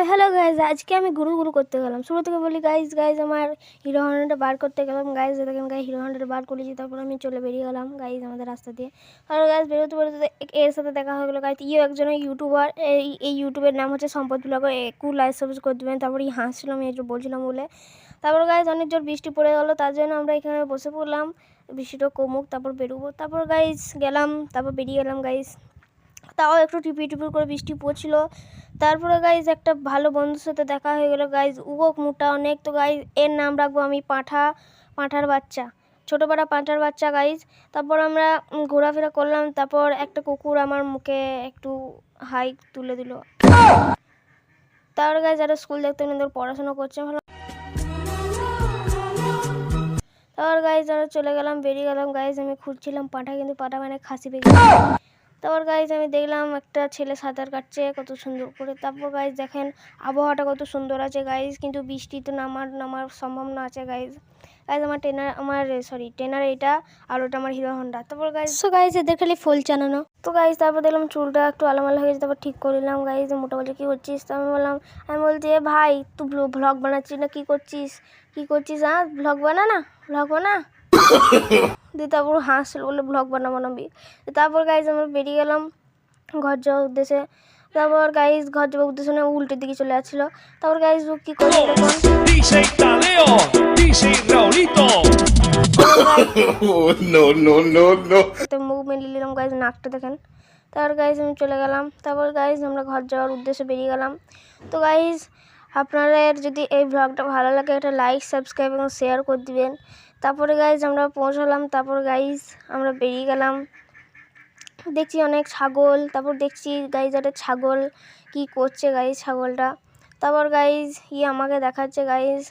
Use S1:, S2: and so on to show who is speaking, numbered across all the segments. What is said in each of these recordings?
S1: Hello guys, আজকে আমি গুরু গুরু করতে গেলাম। শুরু থেকে বলি গাইজ গাইজ আমার হিরো হন্ডাটা বার করতে গেলাম। গাইজ দেখেন গাইজ হিরো হন্ডাটা বার করেছি, তারপর আমি চলে বেরিয়ে গেলাম গাইজ আমাদের রাস্তা দিয়ে। আর গাইজ বেরোতে বেরোতে এর সাথে দেখা হয়ে গেলো। গাইজ একজনের ইউটিউবার, এই ইউটিউবের নাম হচ্ছে সম্পদ ব্লগার। একটু লাইক সাবস্ক্রাইব করে দেবেন। তারপর হাসছিলাম, এই বলছিলাম বলে। তারপর গাইজ অনেক জোর বৃষ্টি পড়ে গেলো, তার জন্য আমরা এখানে বসে পড়লাম বৃষ্টিটা কমুক, তারপর বেরোবো। তারপর গাইজ গেলাম, তারপর বেরিয়ে গেলাম গাইজ। তাও একটু টিপি টিপি করে বৃষ্টি পড়ছিল। তারপরে গাইজ একটা ভালো বন্ধুর সাথে দেখা হয়ে গেলো গাইজ। মোটা অনেক, তো গাইজ এর নাম রাখবো আমি পাঁঠার বাচ্চা, ছোটোবেলা পাঁঠার বাচ্চা গাইজ। তারপর আমরা ঘোরাফেরা করলাম। তারপর একটা কুকুর আমার মুখে একটু হাই তুলে দিল। তারপরে গাইজ যারা স্কুল দেখতে পড়াশোনা করছে ভালো। তারপর গাইজ যারা চলে গেলাম, বেরিয়ে গেলাম গাইজ। আমি খুঁজছিলাম পাঁঠা, কিন্তু পাঁঠা মানে খাসি পেয়ে গেছে। তারপর গাইজ আমি দেখলাম একটা ছেলে সাঁতার কাটছে কত সুন্দর করে। তারপর গাইজ দেখেন আবহাওয়াটা কত সুন্দর আছে গাইজ, কিন্তু বৃষ্টি তো নামার সম্ভাবনা আছে গাইজ। আমার ট্রেনার এটা, আর ওটা আমার হিরো হন্ডা। তারপর গাইজ এদের খালি ফুল চানানো। তো গাইজ তারপর দেখলাম চুলটা একটু আলামালা হয়ে গেছে, তারপর ঠিক করে নিলাম গাইজ। মোটা বলছে কী করছিস? তো আমি বলছি এ ভাই তুই ভ্লগ বানাচ্ছিস না কী করছিস? হ্যাঁ ভ্লগ বানা দিয়ে তারপর হাসছিল, বলে ভ্লগ বানাবি। তারপর গাইজ আমরা বেরিয়ে গেলাম ঘর যাওয়ার উদ্দেশ্যে। তারপর গাইজ ঘর যাওয়ার উদ্দেশ্যে না উল্টোর দিকে চলে যাচ্ছিলো। তারপর গাইজ কি করে মুখ মেলে নিলাম গাইজ, নাকটা দেখেন। তারপর গাইজ আমি চলে গেলাম। তারপর গাইজ আমরা ঘর যাওয়ার উদ্দেশ্যে বেরিয়ে গেলাম। তো গাইজ আপনাদের যদি এই ব্লগটা ভালো লাগে একটা লাইক সাবস্ক্রাইব এবং শেয়ার করে দিবেন। তারপরে গাইজ আমরা পৌঁছালাম। তারপর গাইজ আমরা বেরিয়ে গেলাম, দেখছি অনেক ছাগল। তারপর দেখছি গাইজ একটা ছাগল কি করছে গাইজ ছাগলটা। তারপর গাইজ আমাকে দেখাচ্ছে গাইজ,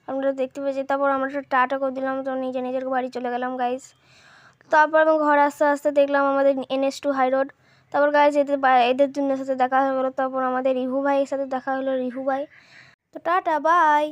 S1: আমরা দেখতে পেয়েছি। তারপর আমরা একটা টাটা করে দিলাম, তো নিজের বাড়ি চলে গেলাম গাইজ। তারপর আমি ঘর আস্তে আস্তে দেখলাম আমাদের NS2 হাই রোড। তারপর গাইজ এদের দুজনের সাথে দেখা হয়ে গেলো। তারপর আমাদের রিহু ভাইয়ের সাথে দেখা হলো, রিহু ভাই। তো টাটা বাই।